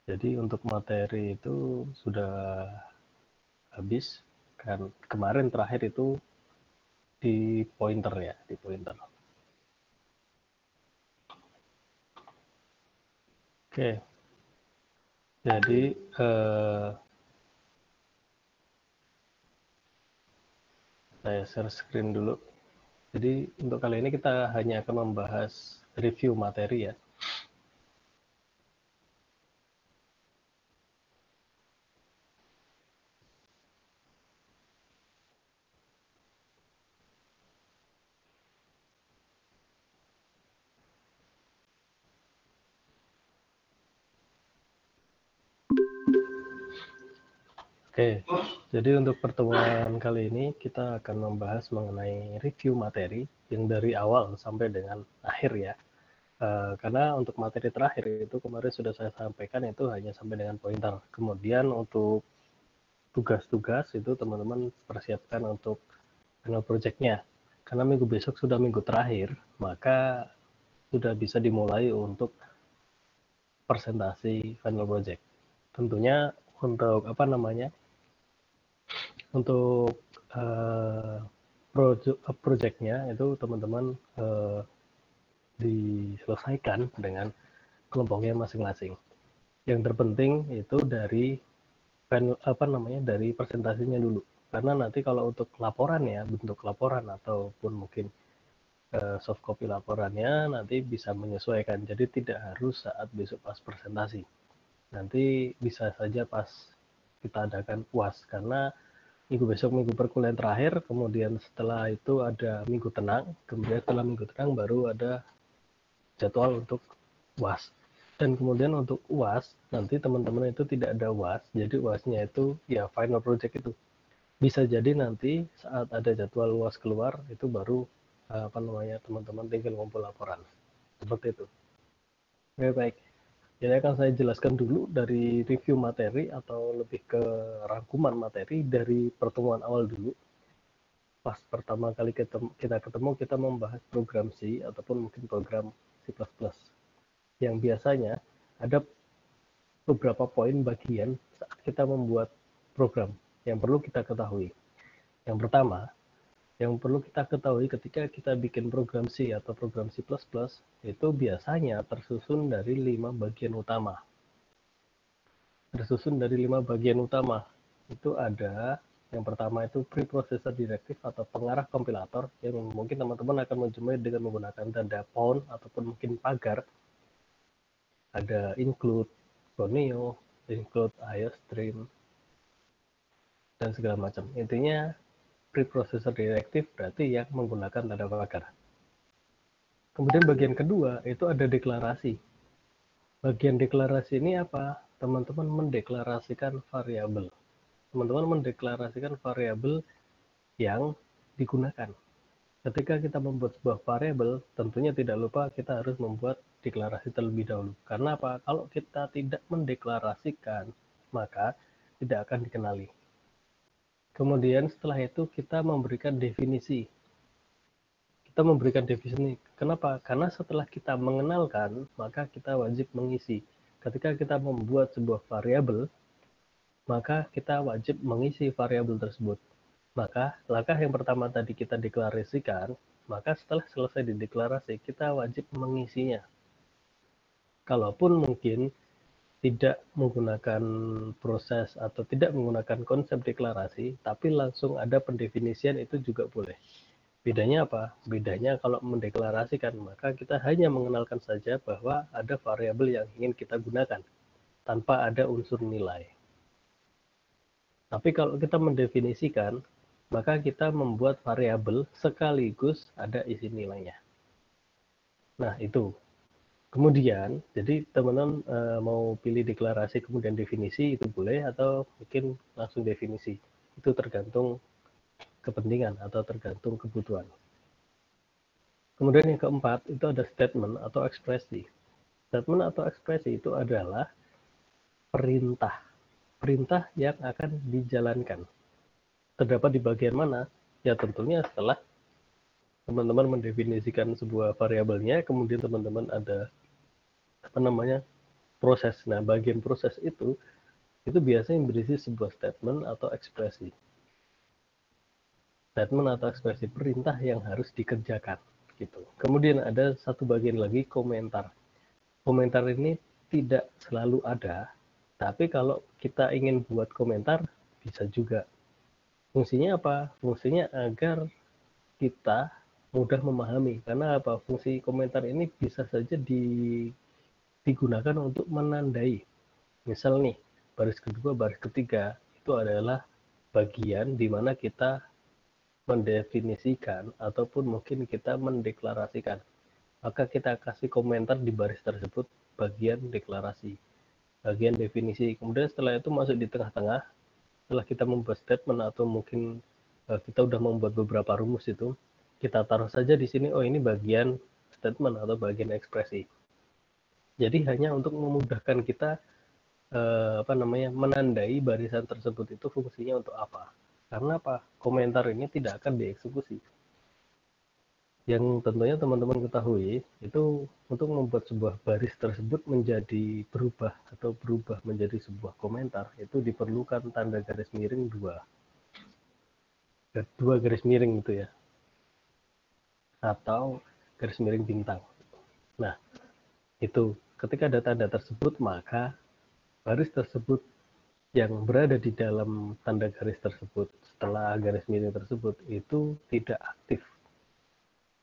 Jadi untuk materi itu sudah habis, kan kemarin terakhir itu di pointer ya, di pointer. Oke, jadi saya share screen dulu. Jadi untuk kali ini kita hanya akan membahas review materi ya. Oke, jadi untuk pertemuan kali ini kita akan membahas mengenai review materi yang dari awal sampai dengan akhir ya. Karena untuk materi terakhir itu kemarin sudah saya sampaikan itu hanya sampai dengan pointer. Kemudian untuk tugas-tugas itu teman-teman persiapkan untuk final project-nya. Karena minggu besok sudah minggu terakhir, maka sudah bisa dimulai untuk presentasi final project. Tentunya untuk apa namanya? Untuk project-nya itu teman-teman diselesaikan dengan kelompoknya masing-masing. Yang terpenting itu dari apa namanya dari presentasinya dulu. Karena nanti kalau untuk laporan ya, bentuk laporan ataupun mungkin soft copy laporannya nanti bisa menyesuaikan. Jadi tidak harus saat besok pas presentasi. Nanti bisa saja pas kita adakan UAS karena minggu besok minggu perkuliahan terakhir, kemudian setelah itu ada minggu tenang, kemudian setelah minggu tenang baru ada jadwal untuk UAS. Dan kemudian untuk UAS nanti teman-teman itu tidak ada UAS, jadi UASnya itu ya final project itu. Bisa jadi nanti saat ada jadwal UAS keluar itu baru apa namanya teman-teman tinggal ngumpul laporan. Seperti itu. Oke, baik. Jadi akan saya jelaskan dulu dari review materi atau lebih ke rangkuman materi dari pertemuan awal dulu. Pas pertama kali kita ketemu, kita membahas program C ataupun mungkin program C++. Yang biasanya ada beberapa poin bagian saat kita membuat program yang perlu kita ketahui. Yang pertama, yang perlu kita ketahui ketika kita bikin program C atau program C++, itu biasanya tersusun dari 5 bagian utama. Tersusun dari 5 bagian utama. Itu ada yang pertama itu preprocessor directive atau pengarah kompilator yang mungkin teman-teman akan menjumpai dengan menggunakan tanda pound ataupun mungkin pagar. Ada include, Coneo, include IOStream, dan segala macam. Intinya preprocessor directive berarti yang menggunakan tanda pagar. Kemudian bagian kedua itu ada deklarasi. Bagian deklarasi ini apa? Teman-teman mendeklarasikan variabel. Teman-teman mendeklarasikan variabel yang digunakan. Ketika kita membuat sebuah variabel, tentunya tidak lupa kita harus membuat deklarasi terlebih dahulu. Karena apa? Kalau kita tidak mendeklarasikan, maka tidak akan dikenali. Kemudian setelah itu kita memberikan definisi. Kita memberikan definisi. Kenapa? Karena setelah kita mengenalkan, maka kita wajib mengisi. Ketika kita membuat sebuah variabel, maka kita wajib mengisi variabel tersebut. Maka langkah yang pertama tadi kita deklarasikan, maka setelah selesai dideklarasi, kita wajib mengisinya. Kalaupun mungkin tidak menggunakan proses atau tidak menggunakan konsep deklarasi, tapi langsung ada pendefinisian itu juga boleh. Bedanya apa? Bedanya kalau mendeklarasikan, maka kita hanya mengenalkan saja bahwa ada variabel yang ingin kita gunakan, tanpa ada unsur nilai. Tapi kalau kita mendefinisikan, maka kita membuat variabel sekaligus ada isi nilainya. Nah, itu. Kemudian, jadi teman-teman mau pilih deklarasi kemudian definisi itu boleh atau mungkin langsung definisi. Itu tergantung kepentingan atau tergantung kebutuhan. Kemudian yang keempat itu ada statement atau ekspresi. Statement atau ekspresi itu adalah perintah. Perintah yang akan dijalankan. Terdapat di bagian mana? Ya tentunya setelah teman-teman mendefinisikan sebuah variabelnya, kemudian teman-teman ada apa namanya proses. Nah, bagian proses itu biasanya berisi sebuah statement atau ekspresi. Statement atau ekspresi perintah yang harus dikerjakan gitu. Kemudian ada satu bagian lagi, komentar. Komentar ini tidak selalu ada, tapi kalau kita ingin buat komentar bisa juga. Fungsinya apa? Fungsinya agar kita mudah memahami. Karena apa? Fungsi komentar ini bisa saja digunakan untuk menandai. Misal nih, baris kedua, baris ketiga itu adalah bagian di mana kita mendefinisikan ataupun mungkin kita mendeklarasikan. Maka kita kasih komentar di baris tersebut bagian deklarasi, bagian definisi. Kemudian setelah itu masuk di tengah-tengah, setelah kita membuat statement atau mungkin kita udah membuat beberapa rumus itu, kita taruh saja di sini, oh ini bagian statement atau bagian ekspresi. Jadi hanya untuk memudahkan kita menandai barisan tersebut itu fungsinya untuk apa. Karena apa? Komentar ini tidak akan dieksekusi. Yang tentunya teman-teman ketahui itu untuk membuat sebuah baris tersebut menjadi berubah atau berubah menjadi sebuah komentar itu diperlukan tanda garis miring dua garis miring itu ya, atau garis miring bintang. Nah, itu ketika ada tanda tersebut maka baris tersebut yang berada di dalam tanda garis tersebut setelah garis miring tersebut itu tidak aktif.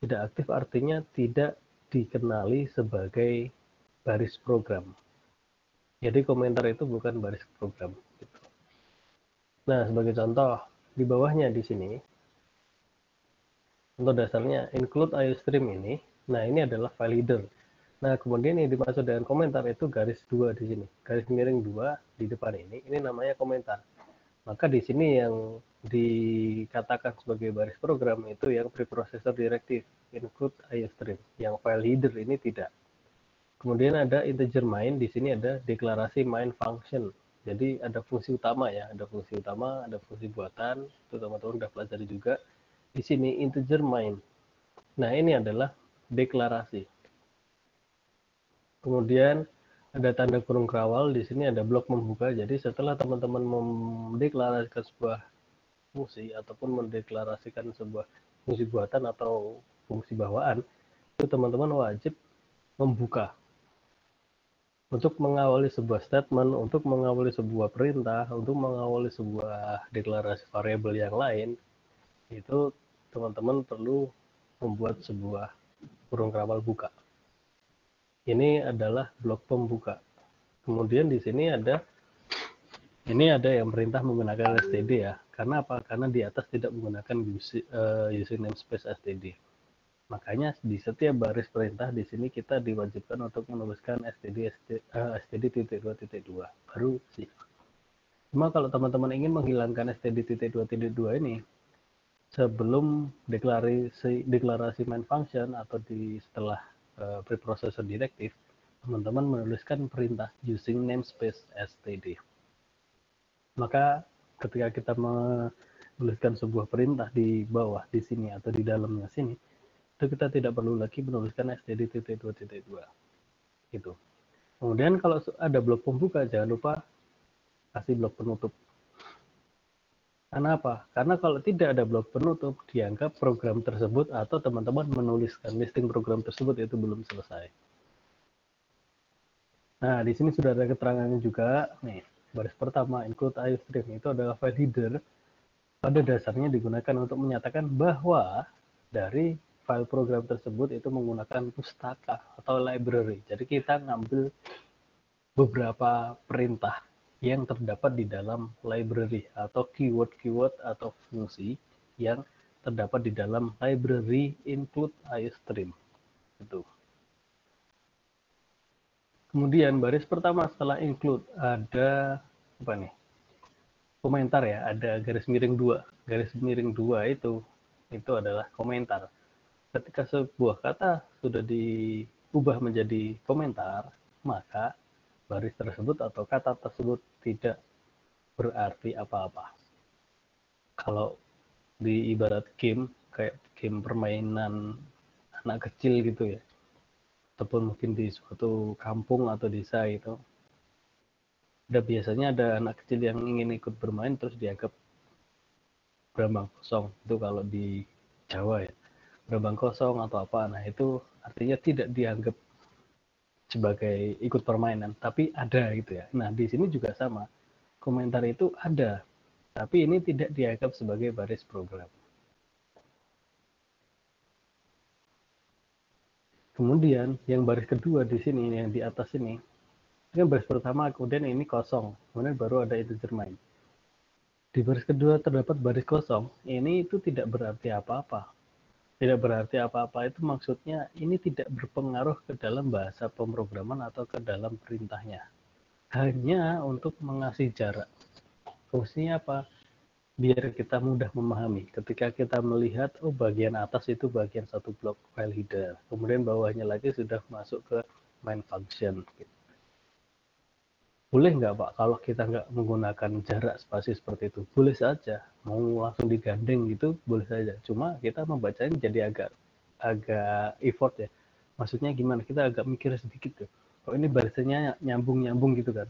Tidak aktif artinya tidak dikenali sebagai baris program. Jadi komentar itu bukan baris program. Nah, sebagai contoh, di bawahnya di sini, untuk dasarnya include iostream ini, nah ini adalah file header. Nah, kemudian yang dimaksud dengan komentar itu garis 2 di sini. Garis miring 2 di depan ini namanya komentar. Maka di sini yang dikatakan sebagai baris program itu yang preprocessor directive, include iostream. Yang file header ini tidak. Kemudian ada integer main, di sini ada deklarasi main function. Jadi ada fungsi utama ya, ada fungsi utama, ada fungsi buatan, itu teman-teman udah pelajari juga. Di sini integer main. Nah, ini adalah deklarasi. Kemudian ada tanda kurung kerawal, di sini ada blok membuka. Jadi setelah teman-teman mendeklarasikan sebuah fungsi ataupun mendeklarasikan sebuah fungsi buatan atau fungsi bawaan, itu teman-teman wajib membuka untuk mengawali sebuah statement, untuk mengawali sebuah perintah, untuk mengawali sebuah deklarasi variabel yang lain, itu teman-teman perlu membuat sebuah kurung kerawal buka. Ini adalah blok pembuka. Kemudian di sini ada yang perintah menggunakan std ya. Karena apa? Karena di atas tidak menggunakan using namespace std. Makanya di setiap baris perintah di sini kita diwajibkan untuk menuliskan std.2.2 baru sih. Cuma kalau teman-teman ingin menghilangkan std.2.2 ini sebelum deklarasi main function atau setelah preprocessor directive, teman-teman menuliskan perintah using namespace std. Maka ketika kita menuliskan sebuah perintah di bawah di sini atau di dalamnya sini, itu kita tidak perlu lagi menuliskan std.2.2 gitu. Kemudian kalau ada blok pembuka, jangan lupa kasih blok penutup. Karena apa? Karena kalau tidak ada blok penutup, dianggap program tersebut atau teman-teman menuliskan listing program tersebut itu belum selesai. Nah, di sini sudah ada keterangannya juga. Nih, baris pertama include iostream itu adalah file header. Pada dasarnya digunakan untuk menyatakan bahwa dari file program tersebut itu menggunakan pustaka atau library. Jadi kita ngambil beberapa perintah yang terdapat di dalam library atau keyword-keyword atau fungsi yang terdapat di dalam library include iostream. Itu. Kemudian baris pertama setelah include ada apa nih? Komentar ya, ada garis miring 2. Garis miring 2 itu adalah komentar. Ketika sebuah kata sudah diubah menjadi komentar, maka baris tersebut atau kata tersebut tidak berarti apa-apa. Kalau di ibarat game, kayak game permainan anak kecil gitu ya, ataupun mungkin di suatu kampung atau desa itu, biasanya ada anak kecil yang ingin ikut bermain terus dianggap berambang kosong. Itu kalau di Jawa ya, berambang kosong atau apa. Nah itu artinya tidak dianggap sebagai ikut permainan, tapi ada gitu ya. Nah di sini juga sama, komentar itu ada, tapi ini tidak dianggap sebagai baris program. Kemudian yang baris kedua di sini, yang di atas ini, kan baris pertama, kemudian ini kosong, kemudian baru ada integer main. Di baris kedua terdapat baris kosong, ini itu tidak berarti apa-apa. Tidak berarti apa-apa itu maksudnya ini tidak berpengaruh ke dalam bahasa pemrograman atau ke dalam perintahnya. Hanya untuk mengasih jarak. Fungsinya apa? Biar kita mudah memahami. Ketika kita melihat, oh bagian atas itu bagian satu blok file header, kemudian bawahnya lagi sudah masuk ke main function. Boleh nggak Pak kalau kita nggak menggunakan jarak spasi seperti itu? Boleh saja. Mau langsung digandeng gitu boleh saja. Cuma kita membacanya jadi agak effort ya. Maksudnya gimana? Kita agak mikir sedikit tuh. Kok ini barisannya nyambung-nyambung gitu kan.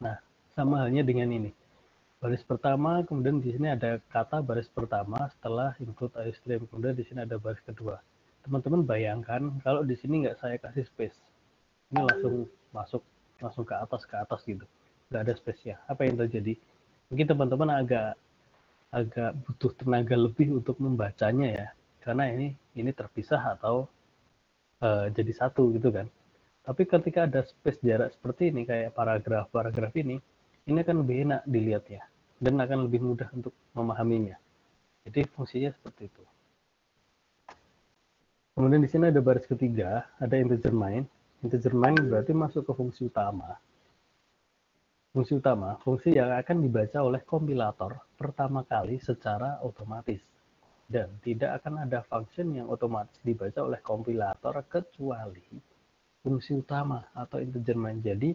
Nah, sama halnya dengan ini. Baris pertama, kemudian di sini ada kata baris pertama setelah include iostream. Kemudian di sini ada baris kedua. Teman-teman bayangkan kalau di sini nggak saya kasih space. Ini langsung masuk langsung ke atas gitu, nggak ada space-nya. Apa yang terjadi? Mungkin teman-teman agak agak butuh tenaga lebih untuk membacanya ya, karena ini terpisah atau jadi satu gitu kan. Tapi ketika ada space jarak seperti ini kayak paragraf ini akan lebih enak dilihatnya dan akan lebih mudah untuk memahaminya. Jadi fungsinya seperti itu. Kemudian di sini ada baris ketiga, ada integer main. Integer main berarti masuk ke fungsi utama. Fungsi utama, fungsi yang akan dibaca oleh kompilator pertama kali secara otomatis. Dan tidak akan ada function yang otomatis dibaca oleh kompilator kecuali fungsi utama atau integer main. Jadi,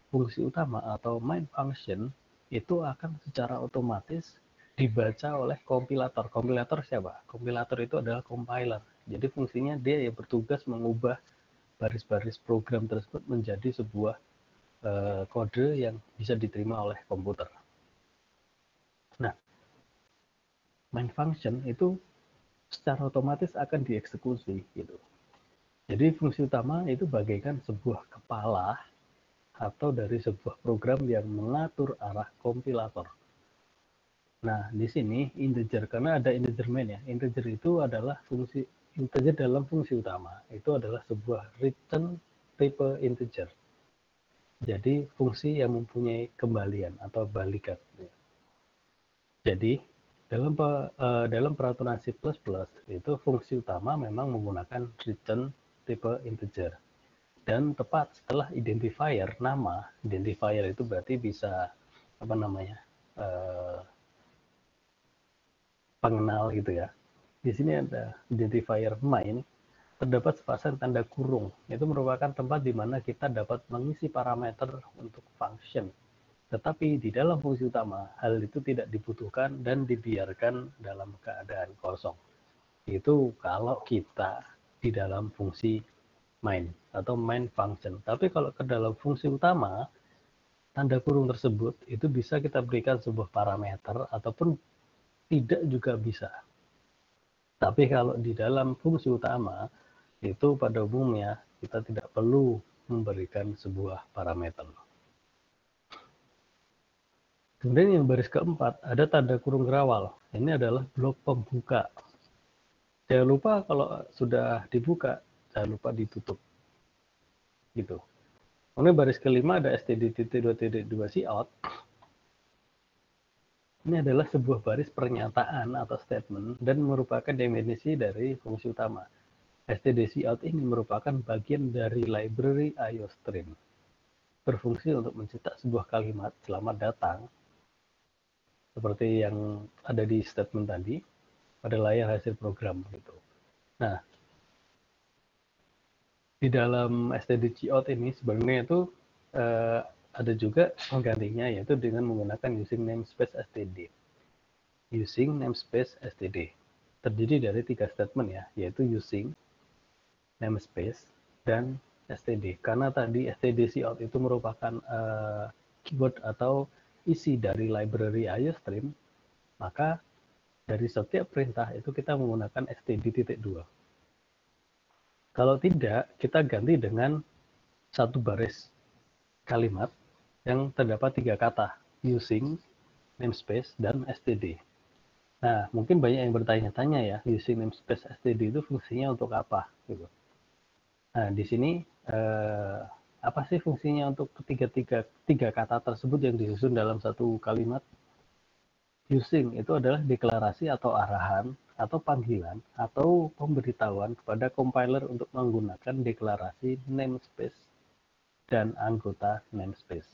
fungsi utama atau main function itu akan secara otomatis dibaca oleh kompilator. Kompilator siapa? Kompilator itu adalah compiler. Jadi fungsinya dia yang bertugas mengubah baris-baris program tersebut menjadi sebuah kode yang bisa diterima oleh komputer. Nah, main function itu secara otomatis akan dieksekusi gitu. Jadi fungsi utama itu bagaikan sebuah kepala atau dari sebuah program yang mengatur arah kompilator. Nah, di sini integer, karena ada integer main ya. Integer itu adalah fungsi integer dalam fungsi utama. Itu adalah sebuah return tipe integer. Jadi fungsi yang mempunyai kembalian atau balikan. Jadi dalam peraturan C++ itu fungsi utama memang menggunakan return tipe integer. Dan tepat setelah identifier nama, identifier itu berarti bisa apa namanya pengenal gitu ya. Di sini ada identifier main, terdapat sepasang tanda kurung. Itu merupakan tempat di mana kita dapat mengisi parameter untuk function. Tetapi di dalam fungsi utama, hal itu tidak dibutuhkan dan dibiarkan dalam keadaan kosong. Itu kalau kita di dalam fungsi main atau main function. Tapi kalau ke dalam fungsi utama, tanda kurung tersebut itu bisa kita berikan sebuah parameter ataupun tidak juga bisa. Tapi kalau di dalam fungsi utama, itu pada umumnya kita tidak perlu memberikan sebuah parameter. Kemudian yang baris keempat, ada tanda kurung gerawal. Ini adalah blok pembuka. Jangan lupa kalau sudah dibuka, jangan lupa ditutup. Gitu. Kemudian baris kelima ada std.2.2 cout. Ini adalah sebuah baris pernyataan atau statement dan merupakan definisi dari fungsi utama. std.cout ini merupakan bagian dari library iostream. Berfungsi untuk mencetak sebuah kalimat selamat datang seperti yang ada di statement tadi pada layar hasil program gitu. Nah, di dalam std.cout ini sebenarnya itu ada juga penggantinya yaitu dengan menggunakan using namespace std. Using namespace std terdiri dari 3 statement ya, yaitu using namespace, dan std. Karena tadi std cout itu merupakan keyword atau isi dari library IOStream, maka dari setiap perintah itu kita menggunakan std.2. Kalau tidak, kita ganti dengan satu baris kalimat yang terdapat 3 kata, using, namespace, dan std. Nah, mungkin banyak yang bertanya-tanya ya, using namespace std itu fungsinya untuk apa? Gitu. Nah, di sini apa sih fungsinya untuk tiga kata tersebut yang disusun dalam satu kalimat? Using itu adalah deklarasi atau arahan atau panggilan atau pemberitahuan kepada compiler untuk menggunakan deklarasi namespace dan anggota namespace.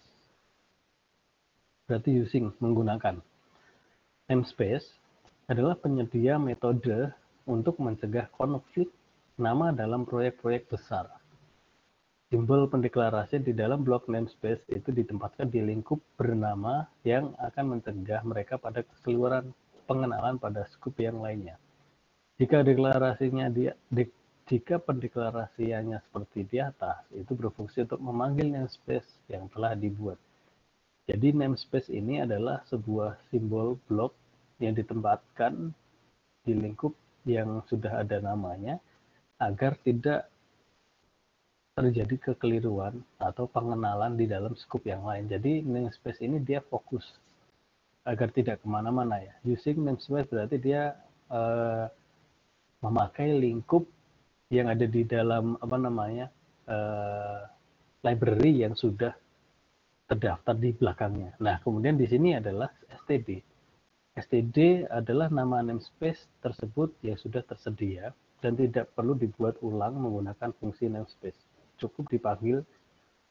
Berarti using menggunakan. Namespace adalah penyedia metode untuk mencegah konflik nama dalam proyek-proyek besar. Simbol pendeklarasian di dalam blok namespace itu ditempatkan di lingkup bernama yang akan mencegah mereka pada keseluruhan pengenalan pada scoop yang lainnya. Jika pendeklarasiannya seperti di atas, itu berfungsi untuk memanggil namespace yang telah dibuat. Jadi namespace ini adalah sebuah simbol blok yang ditempatkan di lingkup yang sudah ada namanya agar tidak terjadi kekeliruan atau pengenalan di dalam scoop yang lain. Jadi namespace ini dia fokus agar tidak kemana-mana ya. Using namespace berarti dia memakai lingkup yang ada di dalam library yang sudah terdaftar di belakangnya. Nah, kemudian di sini adalah std. std adalah nama namespace tersebut yang sudah tersedia dan tidak perlu dibuat ulang menggunakan fungsi namespace. Cukup dipanggil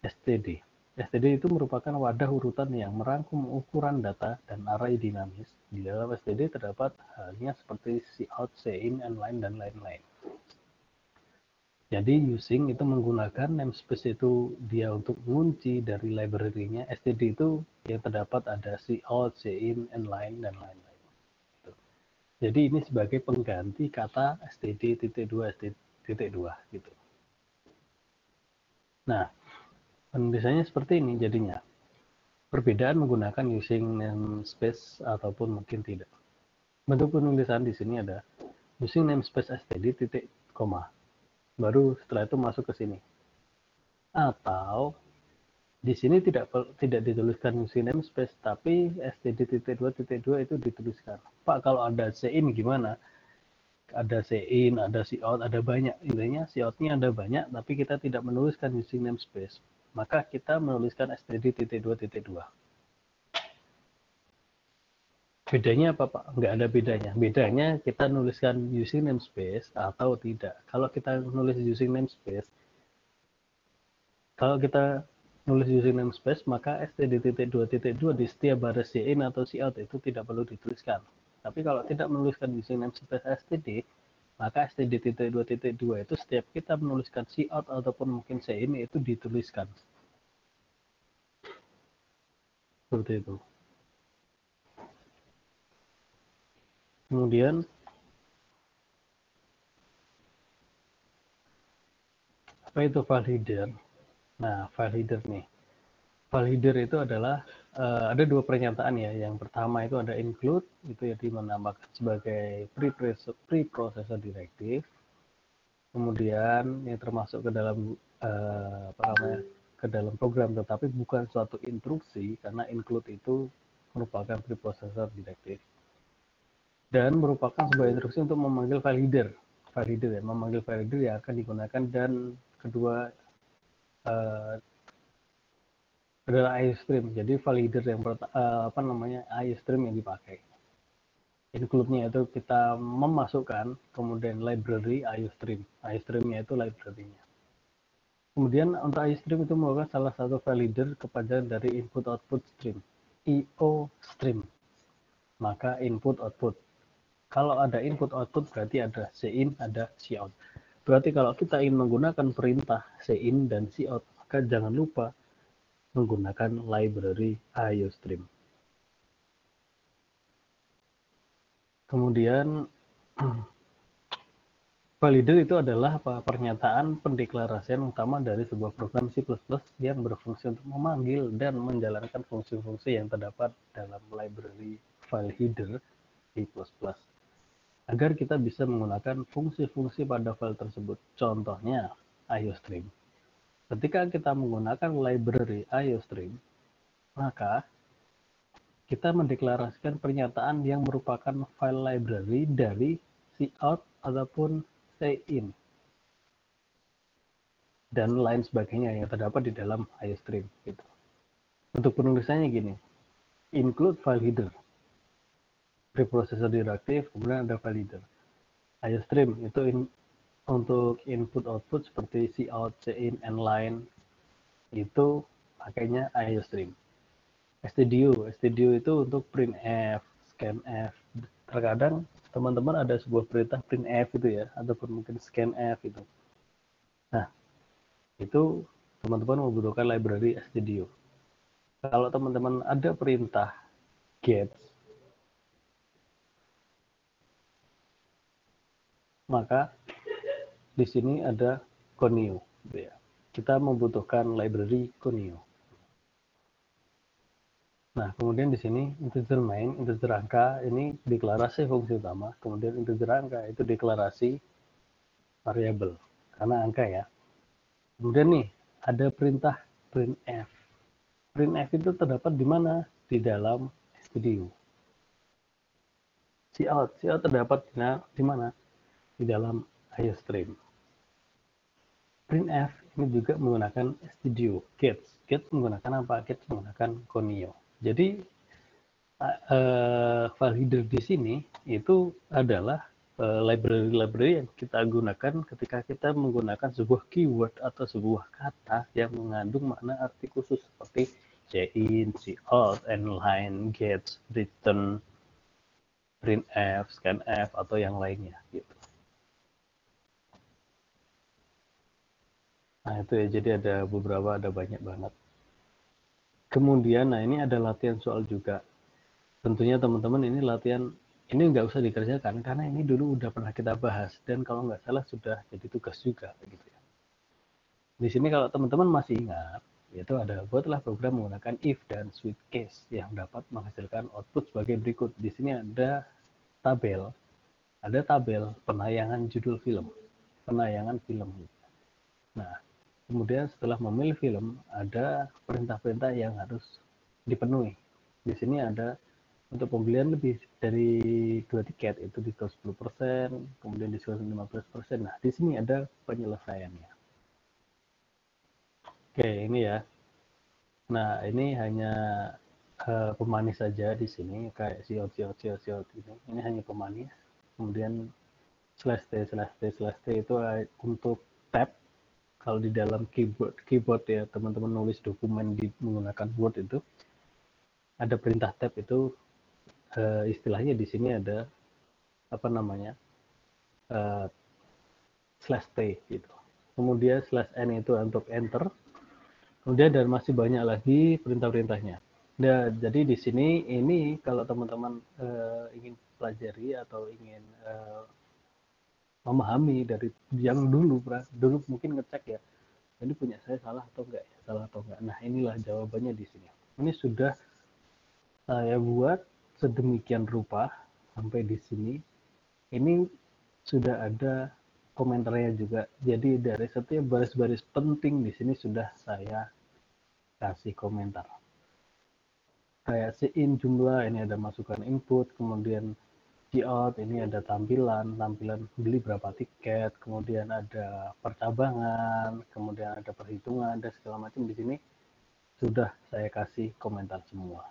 std. std itu merupakan wadah urutan yang merangkum ukuran data dan array dinamis. Di dalam std terdapat halnya seperti cout, cin, inline, dan lain-lain. Jadi using itu menggunakan namespace itu dia untuk mengunci dari library-nya. std itu yang terdapat ada cout, cin, inline, dan lain-lain. Jadi ini sebagai pengganti kata std.2 std.2 gitu. Nah, penulisannya seperti ini jadinya. Perbedaan menggunakan using namespace ataupun mungkin tidak. Bentuk penulisan di sini ada using namespace std titik koma. Baru setelah itu masuk ke sini. Atau di sini tidak dituliskan using namespace, tapi std.2.2 itu dituliskan. Pak, kalau ada cin gimana? Ada cin, ada cout, ada banyak. Intinya cout-nya ada banyak, tapi kita tidak menuliskan using namespace. Maka kita menuliskan std.2.2. Bedanya apa Pak? Nggak ada bedanya. Bedanya kita nuliskan using namespace atau tidak. Kalau kita nulis using namespace, kalau kita nulis using namespace, maka std.2.2 di setiap baris cin atau cout itu tidak perlu dituliskan. Tapi kalau tidak menuliskan using namespace std, maka std.2.2 itu setiap kita menuliskan cout ataupun mungkin cin itu dituliskan. Seperti itu. Kemudian apa itu validator? Nah, validator nih. Validator itu adalah ada dua pernyataan ya. Yang pertama itu ada include, itu yang dinamakan sebagai preprocessor directive. Kemudian yang termasuk ke dalam ke dalam program, tetapi bukan suatu instruksi karena include itu merupakan preprocessor directive dan merupakan sebuah instruksi untuk memanggil validator. Validator ya, memanggil validator yang akan digunakan, dan kedua adalah IOStream. Jadi validator yang IOStream yang dipakai. Include-nya itu kita memasukkan, kemudian library IOStream. IOStream-nya itu library-nya. Kemudian untuk IOStream itu merupakan salah satu validator kepada dari input-output stream. IO stream. Maka input-output. Kalau ada input-output berarti ada cin, ada cout. Berarti kalau kita ingin menggunakan perintah cin dan cout, maka jangan lupa menggunakan library IOStream. Kemudian Validator itu adalah pernyataan pendeklarasian utama dari sebuah program C++ yang berfungsi untuk memanggil dan menjalankan fungsi-fungsi yang terdapat dalam library file header C++. Agar kita bisa menggunakan fungsi-fungsi pada file tersebut. Contohnya, IOStream. Ketika kita menggunakan library IOStream, maka kita mendeklarasikan pernyataan yang merupakan file library dari cout ataupun cin dan lain sebagainya yang terdapat di dalam IOStream. Gitu. Untuk penulisannya gini, include file header, preprocessor directive, kemudian ada file header. IOStream itu untuk input output seperti cout, cin, nline itu pakainya IOStream. stdio itu untuk printf, scanf. Terkadang teman-teman ada sebuah perintah printf itu ya, ataupun mungkin scanf itu. Nah, itu teman-teman membutuhkan library stdio. Kalau teman-teman ada perintah get, maka di sini ada conio. Kita membutuhkan library conio. Nah, kemudian di sini integer main, integer angka, ini deklarasi fungsi utama. Kemudian integer angka itu deklarasi variabel, karena angka ya. Kemudian nih, ada perintah printf. Printf itu terdapat di mana? Di dalam stdio. Cout terdapat di mana? Di dalam IOStream. Printf ini juga menggunakan stdio. Get menggunakan apa? Get menggunakan conio. Jadi file header di sini itu adalah library-library yang kita gunakan ketika kita menggunakan sebuah keyword atau sebuah kata yang mengandung makna arti khusus seperti cin, cout, nline, get, return, printf, scanf, atau yang lainnya gitu. Nah itu ya, jadi ada beberapa, ada banyak banget. Kemudian, nah ini ada latihan soal juga. Tentunya teman-teman ini latihan, ini nggak usah dikerjakan karena ini dulu udah pernah kita bahas dan kalau nggak salah sudah jadi tugas juga gitu ya. Di sini kalau teman-teman masih ingat, yaitu ada buatlah program menggunakan if dan switch case yang dapat menghasilkan output sebagai berikut. Di sini ada tabel penayangan judul film, penayangan film. Nah, kemudian setelah memilih film ada perintah-perintah yang harus dipenuhi. Di sini ada untuk pembelian lebih dari 2 tiket itu diskon 10%, kemudian diskon 15%. Nah, di sini ada penyelesaiannya. Oke, ini ya. Nah, ini hanya pemanis saja di sini kayak siot ini. Ini hanya pemanis. Kemudian /t itu untuk tab. Kalau di dalam keyboard ya teman-teman nulis dokumen menggunakan Word itu ada perintah tab itu istilahnya di sini ada apa namanya /t gitu. Kemudian /n itu untuk enter. Kemudian dan masih banyak lagi perintah-perintahnya. Nah, jadi di sini ini kalau teman-teman ingin pelajari atau ingin memahami dari yang dulu mungkin ngecek ya, ini punya saya salah atau enggak ya, salah atau enggak. Nah, inilah jawabannya di sini. Ini sudah saya buat sedemikian rupa sampai di sini. Ini sudah ada komentarnya juga. Jadi dari setiap baris-baris penting di sini sudah saya kasih komentar. Kayak in jumlah, ini ada masukan input, kemudian out, ini ada tampilan beli berapa tiket, kemudian ada percabangan, kemudian ada perhitungan dan segala macam. Di sini sudah saya kasih komentar semua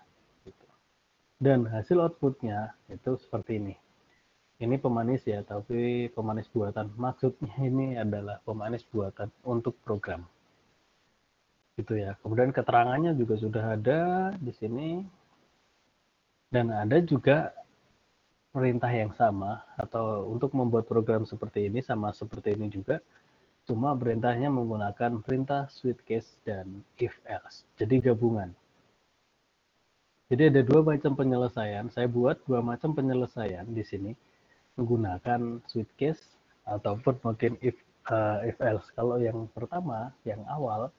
gitu. Dan hasil outputnya itu seperti ini. Ini pemanis ya, tapi pemanis buatan. Maksudnya ini adalah pemanis buatan untuk program gitu ya. Kemudian keterangannya juga sudah ada di sini, dan ada juga perintah yang sama atau untuk membuat program seperti ini sama seperti ini juga, cuma perintahnya menggunakan perintah switch case dan if else, jadi gabungan. Jadi ada dua macam penyelesaian. Saya buat dua macam penyelesaian di sini menggunakan switch case ataupun mungkin if else. Kalau yang pertama, yang awal,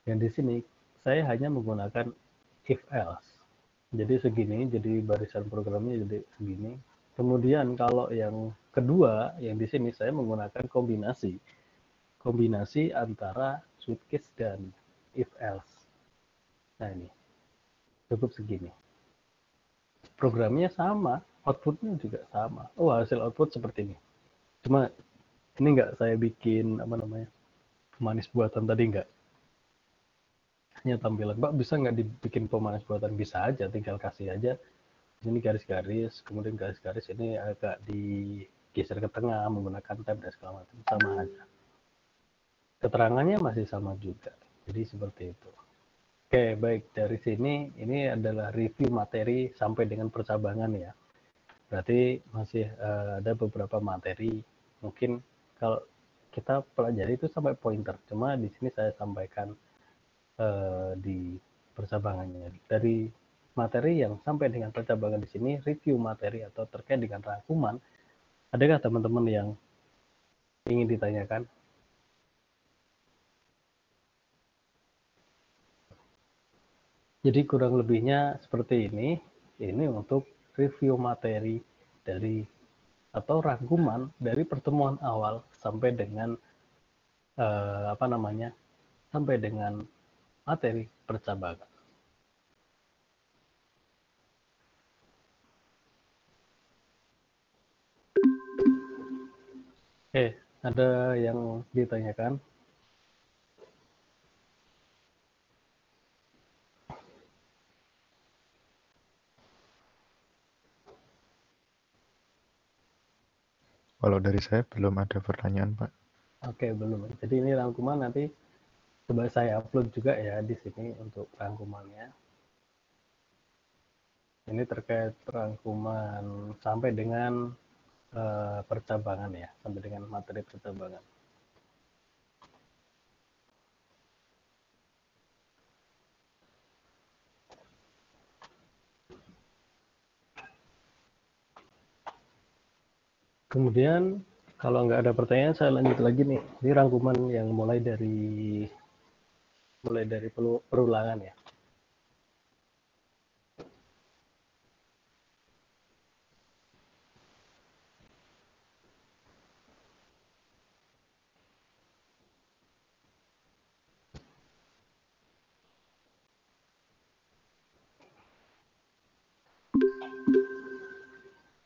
yang di sini saya hanya menggunakan if else. Jadi segini, jadi barisan programnya jadi segini. Kemudian kalau yang kedua, yang di sini saya menggunakan kombinasi antara switch case dan if else. Nah ini cukup segini. Programnya sama, outputnya juga sama. Oh, hasil output seperti ini. Cuma ini nggak saya bikin apa namanya pemanis buatan tadi, nggak. Hanya tampilan, Pak bisa nggak dibikin pemanis buatan? Bisa aja, tinggal kasih aja ini garis-garis, kemudian garis-garis ini agak digeser ke tengah menggunakan tab dan segala macam, sama aja. Keterangannya masih sama juga. Jadi seperti itu. Oke, baik, dari sini ini adalah review materi sampai dengan percabangan ya. Berarti masih ada beberapa materi. Mungkin kalau kita pelajari itu sampai pointer. Cuma di sini saya sampaikan di percabangannya. Dari materi yang sampai dengan percabangan di sini, review materi atau terkait dengan rangkuman, adakah teman-teman yang ingin ditanyakan? Jadi kurang lebihnya seperti ini. Ini untuk review materi dari atau rangkuman dari pertemuan awal sampai dengan apa namanya? Sampai dengan materi percabangan. Ada yang ditanyakan? Kalau dari saya belum ada pertanyaan, Pak. Oke, belum. Jadi ini rangkuman, nanti coba saya upload juga ya di sini untuk rangkumannya. Ini terkait rangkuman sampai dengan percabangan ya, sampai dengan materi percabangan. Kemudian kalau nggak ada pertanyaan, saya lanjut lagi nih. Ini rangkuman yang mulai dari perulangan ya.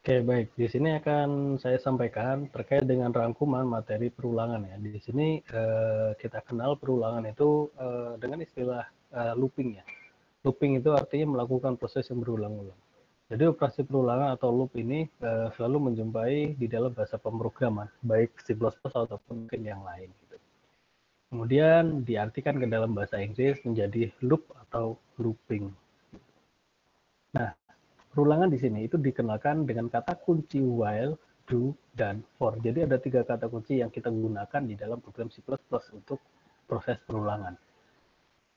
Oke, baik. Di sini akan saya sampaikan terkait dengan rangkuman materi perulangan ya. Di sini kita kenal perulangan itu dengan istilah looping ya. Looping itu artinya melakukan proses yang berulang-ulang. Jadi operasi perulangan atau loop ini selalu menjumpai di dalam bahasa pemrograman, baik C++ ataupun mungkin yang lain. Gitu. Kemudian diartikan ke dalam bahasa Inggris menjadi loop atau looping. Nah, perulangan di sini itu dikenalkan dengan kata kunci while, do, dan for. Jadi ada 3 kata kunci yang kita gunakan di dalam program C++ untuk proses perulangan.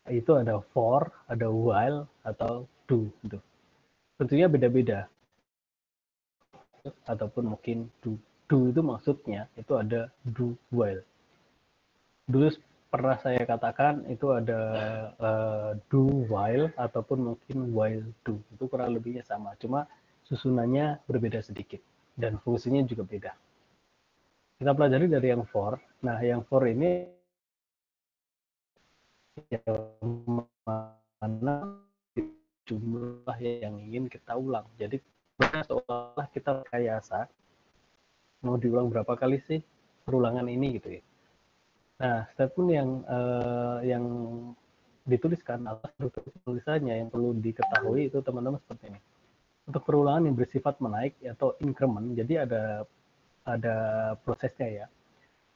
Itu ada for, ada while, atau do. Gitu. Tentunya beda-beda. Ataupun mungkin do. Do itu maksudnya itu ada do while. Dulu pernah saya katakan itu ada do while ataupun mungkin while do. Itu kurang lebihnya sama. Cuma susunannya berbeda sedikit dan fungsinya juga beda. Kita pelajari dari yang for. Nah, yang for ini yang mana jumlah yang ingin kita ulang. Jadi seolah kita rekayasa mau diulang berapa kali sih perulangan ini gitu ya. Nah, statement yang dituliskan atas tulisannya yang perlu diketahui itu teman-teman seperti ini. Untuk perulangan yang bersifat menaik atau increment, jadi ada prosesnya ya.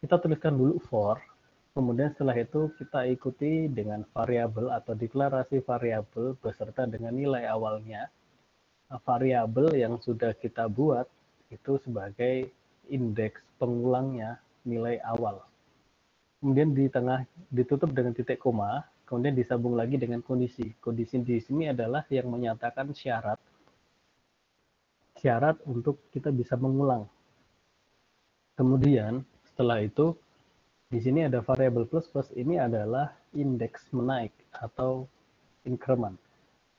Kita tuliskan dulu for, kemudian setelah itu kita ikuti dengan variabel atau deklarasi variabel beserta dengan nilai awalnya. Variabel yang sudah kita buat itu sebagai indeks pengulangnya nilai awal. Kemudian di tengah ditutup dengan titik koma, kemudian disambung lagi dengan kondisi. Kondisi di sini adalah yang menyatakan syarat untuk kita bisa mengulang. Kemudian setelah itu di sini ada variabel plus plus, ini adalah indeks menaik atau increment.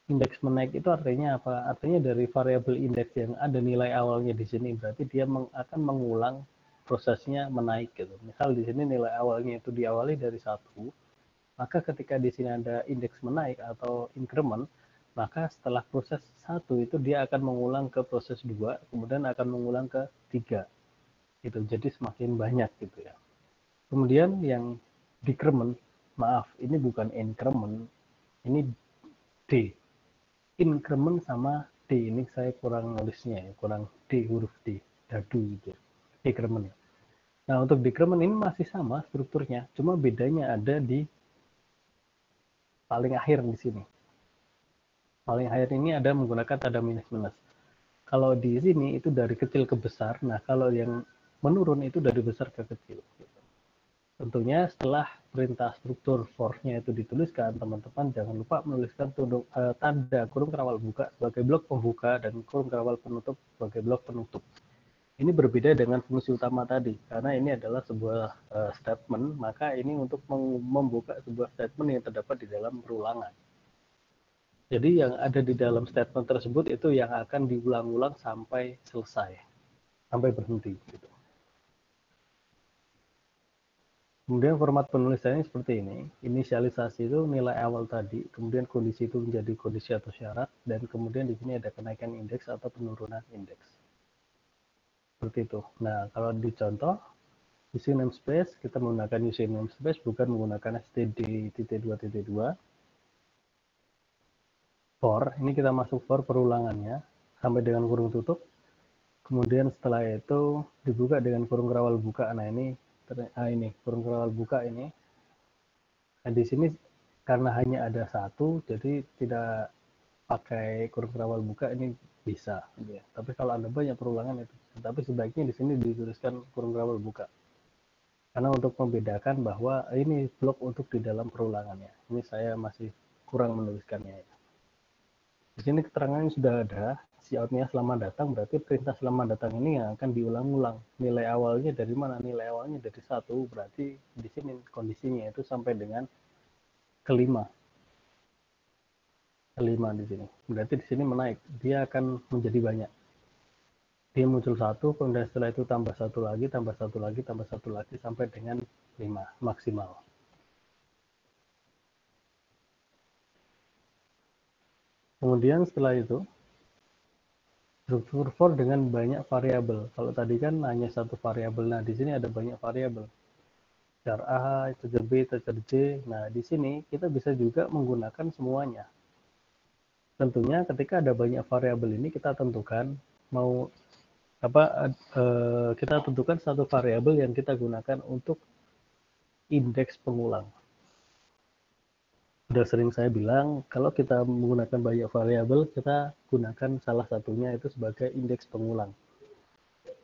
Indeks menaik itu artinya apa? Artinya dari variabel indeks yang ada nilai awalnya di sini, berarti dia akan mengulang prosesnya menaik gitu. Misal di sini nilai awalnya itu diawali dari 1, maka ketika di sini ada indeks menaik atau increment, maka setelah proses 1 itu dia akan mengulang ke proses 2, kemudian akan mengulang ke 3. Gitu. Jadi semakin banyak gitu ya. Kemudian yang decrement, maaf, ini bukan increment, ini D. Increment sama D, ini saya kurang nulisnya ya, kurang D, huruf D, dadu gitu. Decrement. Nah, untuk decrement ini masih sama strukturnya, cuma bedanya ada di paling akhir di sini. Paling akhir ini ada menggunakan tanda minus-minus. Kalau di sini itu dari kecil ke besar, nah kalau yang menurun itu dari besar ke kecil. Tentunya setelah perintah struktur for-nya itu dituliskan, teman-teman jangan lupa menuliskan tanda kurung kawal buka sebagai blok pembuka dan kurung kawal penutup sebagai blok penutup. Ini berbeda dengan fungsi utama tadi, karena ini adalah sebuah statement, maka ini untuk membuka sebuah statement yang terdapat di dalam perulangan. Jadi yang ada di dalam statement tersebut itu yang akan diulang-ulang sampai selesai, sampai berhenti. Gitu. Kemudian format penulisannya seperti ini. Inisialisasi itu nilai awal tadi, kemudian kondisi itu menjadi kondisi atau syarat, dan kemudian di sini ada kenaikan indeks atau penurunan indeks. Seperti itu. Nah, kalau di contoh, using namespace, kita menggunakan using namespace, bukan menggunakan std.2.2. For, ini kita masuk for perulangannya, sampai dengan kurung tutup. Kemudian setelah itu dibuka dengan kurung kerawal buka. Nah, ini kurung kerawal buka ini. Nah, di sini karena hanya ada satu, jadi tidak pakai kurung kerawal buka ini bisa. Ya. Tapi kalau Anda banyak perulangan itu, tapi sebaiknya di sini dituliskan kurung kerawal buka. Karena untuk membedakan bahwa ini blok untuk di dalam perulangannya. Ini saya masih kurang menuliskannya. Di sini keterangannya sudah ada, cout-nya selamat datang, berarti perintah selamat datang ini yang akan diulang-ulang. Nilai awalnya dari mana? Nilai awalnya dari 1, berarti di sini kondisinya itu sampai dengan kelima. Kelima di sini. Berarti di sini menaik, dia akan menjadi banyak. Dia muncul 1, kemudian setelah itu tambah 1 lagi, tambah 1 lagi, tambah 1 lagi, sampai dengan 5 maksimal. Kemudian setelah itu, struktur for dengan banyak variabel. Kalau tadi kan hanya satu variabel, nah di sini ada banyak variabel. Char A, integer B, integer C. Nah, di sini kita bisa juga menggunakan semuanya. Tentunya ketika ada banyak variabel ini kita tentukan mau apa kita tentukan satu variabel yang kita gunakan untuk indeks pengulang. Sudah sering saya bilang, kalau kita menggunakan banyak variabel, kita gunakan salah satunya itu sebagai indeks pengulang.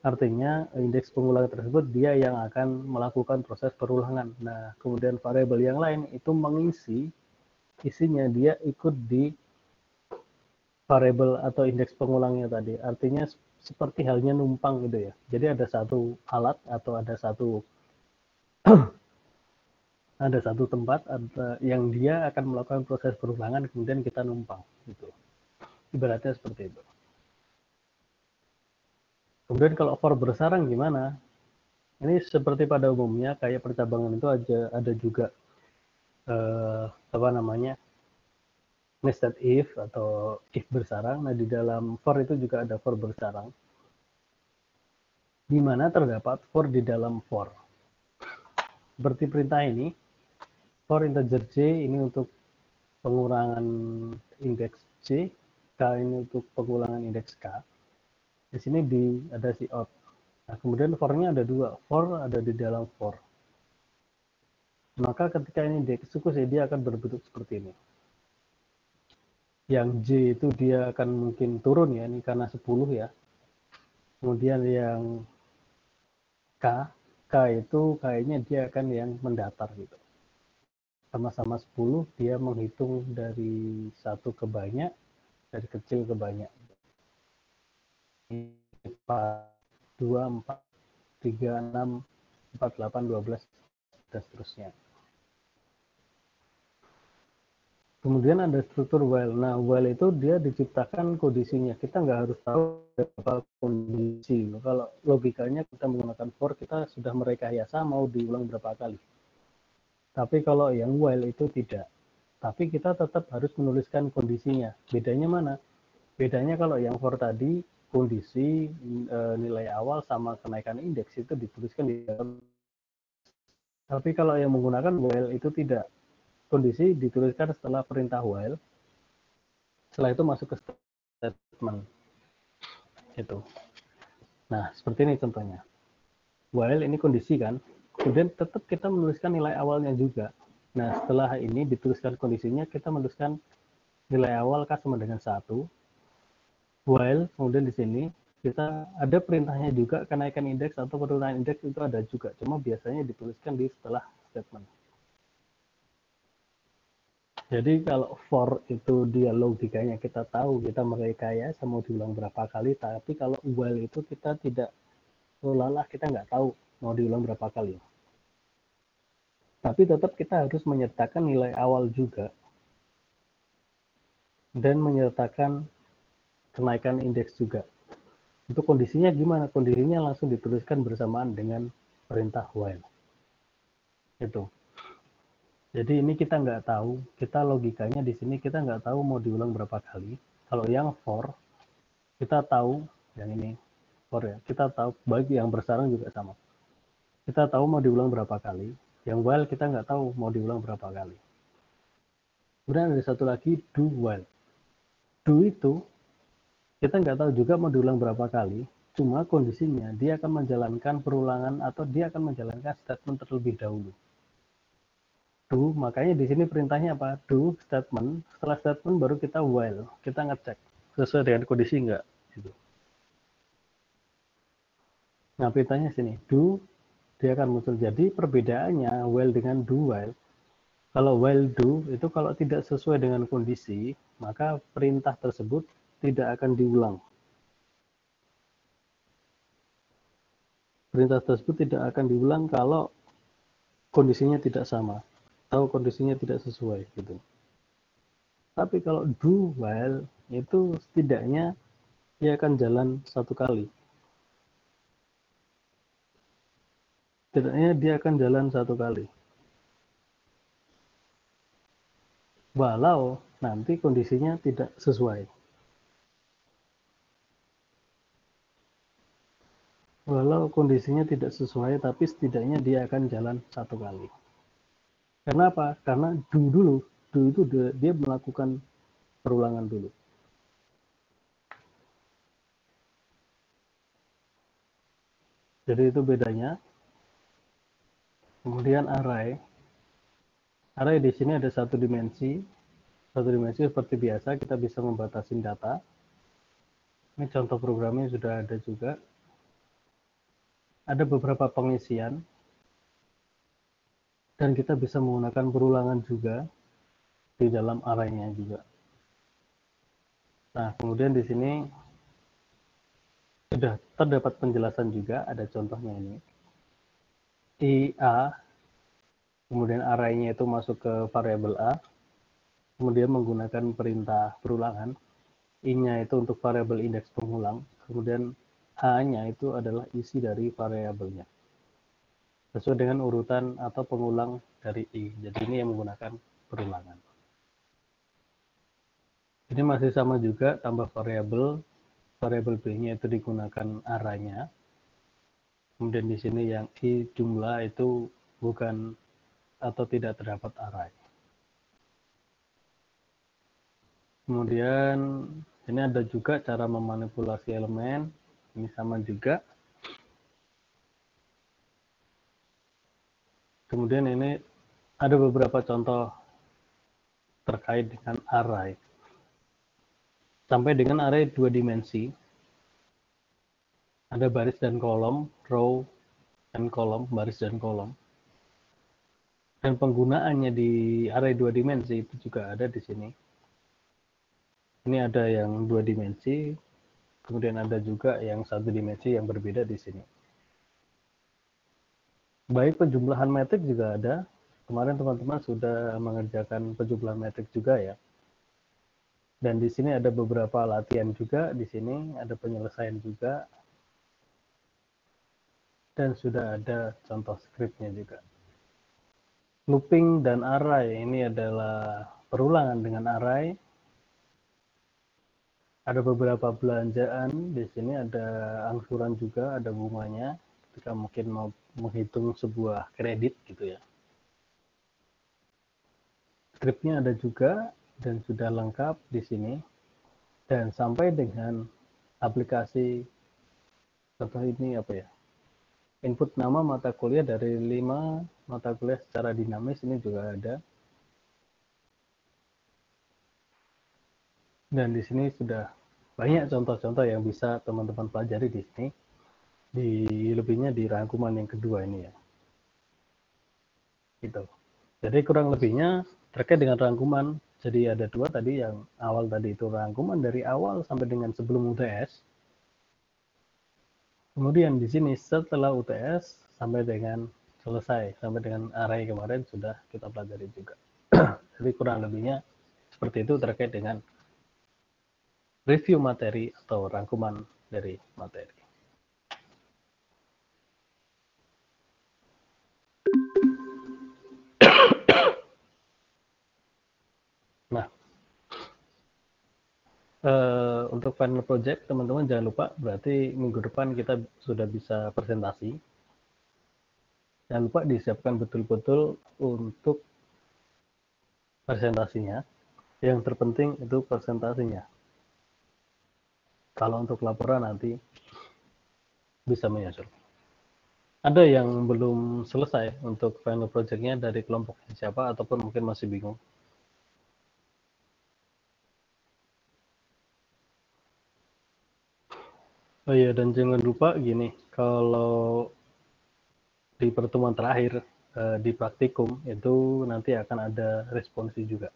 Artinya indeks pengulang tersebut dia yang akan melakukan proses perulangan. Nah, kemudian variabel yang lain itu mengisi isinya, dia ikut di variabel atau indeks pengulangnya tadi. Artinya seperti halnya numpang gitu ya. Jadi ada satu alat atau ada satu tempat yang dia akan melakukan proses perulangan, kemudian kita numpang gitu. Ibaratnya seperti itu. Kemudian kalau for bersarang gimana? Ini seperti pada umumnya kayak percabangan itu ada juga apa namanya, nested if atau if bersarang. Nah, di dalam for itu juga ada for bersarang, di mana terdapat for di dalam for. Seperti perintah ini, for integer C ini untuk pengurangan indeks C, K ini untuk pengulangan indeks K. Di sini ada cout. Nah, kemudian for-nya ada dua, for ada di dalam for. Maka ketika ini dieksekusi, dia akan berbentuk seperti ini. Yang J itu dia akan mungkin turun ya, ini karena 10 ya. Kemudian yang K itu kayaknya dia akan yang mendatar gitu. Sama-sama 10, dia menghitung dari satu ke banyak, dari kecil ke banyak. 4, 2, 4. 3, 6, 4, 8, 12, dan seterusnya. Kemudian ada struktur while. Nah, while itu dia diciptakan kondisinya. Kita nggak harus tahu berapa kondisi. Kalau logikanya kita menggunakan for, kita sudah merekayasa mau diulang berapa kali. Tapi kalau yang while itu tidak. Tapi kita tetap harus menuliskan kondisinya. Bedanya mana? Bedanya kalau yang for tadi, kondisi nilai awal sama kenaikan indeks itu dituliskan di dalam. Tapi kalau yang menggunakan while itu tidak. Kondisi dituliskan setelah perintah while. Setelah itu masuk ke statement. Itu. Nah, seperti ini contohnya. While ini kondisi kan, kemudian tetap kita menuliskan nilai awalnya juga. Nah, setelah ini dituliskan kondisinya, kita menuliskan nilai awal K sama dengan 1. While, kemudian di sini kita ada perintahnya juga, kenaikan indeks atau penurunan indeks itu ada juga. Cuma biasanya dituliskan di setelah statement. Jadi kalau for itu dia logikanya kita tahu, kita merekayasa mau diulang berapa kali, tapi kalau while itu kita tidak, lelah kita nggak tahu mau diulang berapa kali. Tapi tetap kita harus menyertakan nilai awal juga dan menyertakan kenaikan indeks juga. Itu kondisinya gimana? Kondisinya langsung dituliskan bersamaan dengan perintah while. Itu. Jadi ini kita nggak tahu, kita logikanya di sini kita nggak tahu mau diulang berapa kali. Kalau yang for, kita tahu, yang ini for ya, kita tahu, baik yang bersarang juga sama. Kita tahu mau diulang berapa kali, yang while kita nggak tahu mau diulang berapa kali. Kemudian ada satu lagi do while. Do itu kita nggak tahu juga mau diulang berapa kali, cuma kondisinya dia akan menjalankan perulangan atau dia akan menjalankan statement terlebih dahulu. Do, makanya di sini perintahnya apa? Do statement, setelah statement baru kita while, kita ngecek sesuai dengan kondisi enggak gitu. Nah, perintahnya sini, do dia akan muncul. Jadi perbedaannya while dengan do while. Kalau while do itu kalau tidak sesuai dengan kondisi, maka perintah tersebut tidak akan diulang. Perintah tersebut tidak akan diulang kalau kondisinya tidak sama atau kondisinya tidak sesuai gitu. Tapi kalau do while itu setidaknya dia akan jalan satu kali. Setidaknya dia akan jalan satu kali. Walau nanti kondisinya tidak sesuai. Walau kondisinya tidak sesuai, tapi setidaknya dia akan jalan satu kali. Karena apa? Karena do dulu. Do itu dia melakukan perulangan dulu. Jadi itu bedanya. Kemudian array. Array di sini ada satu dimensi. Satu dimensi seperti biasa kita bisa membatasi data. Ini contoh programnya sudah ada juga. Ada beberapa pengisian. Dan kita bisa menggunakan perulangan juga di dalam array-nya juga. Nah, kemudian di sini sudah terdapat penjelasan juga, ada contohnya ini. IA, kemudian array-nya itu masuk ke variabel A, kemudian menggunakan perintah perulangan. I-nya itu untuk variabel indeks pengulang, kemudian H-nya itu adalah isi dari variabelnya. Sesuai dengan urutan atau pengulang dari I. Jadi ini yang menggunakan perulangan. Ini masih sama juga, tambah variabel. Variabel B-nya itu digunakan array-nya. Kemudian di sini yang I jumlah itu bukan atau tidak terdapat array. Kemudian ini ada juga cara memanipulasi elemen. Ini sama juga. Kemudian ini ada beberapa contoh terkait dengan array. Sampai dengan array dua dimensi. Ada baris dan kolom, row dan kolom, baris dan kolom. Dan penggunaannya di array dua dimensi itu juga ada di sini. Ini ada yang dua dimensi, kemudian ada juga yang satu dimensi yang berbeda di sini. Baik penjumlahan metrik juga ada. Kemarin teman-teman sudah mengerjakan penjumlahan metrik juga ya. Dan di sini ada beberapa latihan juga, di sini ada penyelesaian juga, dan sudah ada contoh skripnya juga. Looping dan array ini adalah perulangan dengan array. Ada beberapa belanjaan, di sini ada angsuran juga, ada bunganya, ketika mungkin mau menghitung sebuah kredit gitu ya. Skripnya ada juga, dan sudah lengkap di sini. Dan sampai dengan aplikasi, contoh ini apa ya, input nama mata kuliah dari 5 mata kuliah secara dinamis, ini juga ada. Dan di sini sudah banyak contoh-contoh yang bisa teman-teman pelajari di sini. Di lebihnya di rangkuman yang kedua ini ya. Gitu. Jadi kurang lebihnya terkait dengan rangkuman. Jadi ada dua tadi, yang awal tadi itu rangkuman dari awal sampai dengan sebelum UTS. Kemudian di sini setelah UTS sampai dengan selesai, sampai dengan array kemarin sudah kita pelajari juga. Jadi kurang lebihnya seperti itu terkait dengan review materi atau rangkuman dari materi. Nah, untuk final project teman-teman jangan lupa, berarti minggu depan kita sudah bisa presentasi. Jangan lupa disiapkan betul-betul untuk presentasinya. Yang terpenting itu presentasinya. Kalau untuk laporan nanti bisa menyusul. Ada yang belum selesai untuk final project-nya dari kelompoknya siapa, ataupun mungkin masih bingung? Oh iya, dan jangan lupa gini, kalau di pertemuan terakhir di praktikum itu nanti akan ada responsi juga.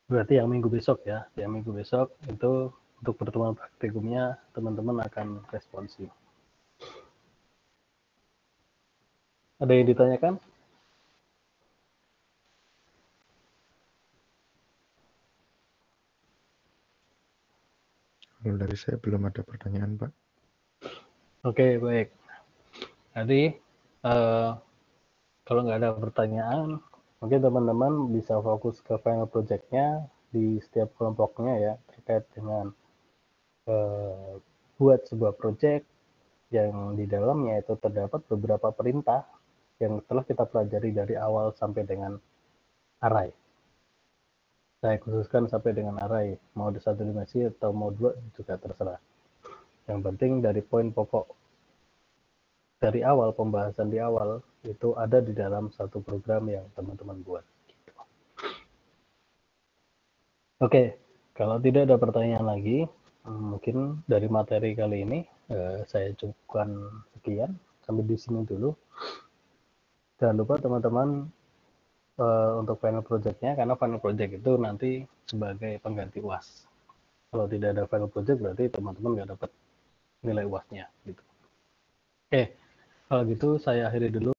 Berarti yang minggu besok ya, yang minggu besok itu untuk pertemuan praktikumnya teman-teman akan responsi. Ada yang ditanyakan? Kalau dari saya belum ada pertanyaan, Pak. Oke, baik. Jadi kalau nggak ada pertanyaan, mungkin teman-teman bisa fokus ke final project-nya di setiap kelompoknya ya, terkait dengan buat sebuah project yang di dalamnya itu terdapat beberapa perintah yang telah kita pelajari dari awal sampai dengan array. Saya khususkan sampai dengan array, mau di satu dimensi atau mau dua juga terserah. Yang penting dari poin pokok dari awal, pembahasan di awal itu ada di dalam satu program yang teman-teman buat. Oke, kalau tidak ada pertanyaan lagi, mungkin dari materi kali ini saya cukupkan sekian, sampai di sini dulu. Jangan lupa teman-teman untuk final project-nya, karena final project itu nanti sebagai pengganti UAS. Kalau tidak ada final project berarti teman-teman nggak dapat nilai UAS-nya gitu. Oke, kalau gitu saya akhiri dulu.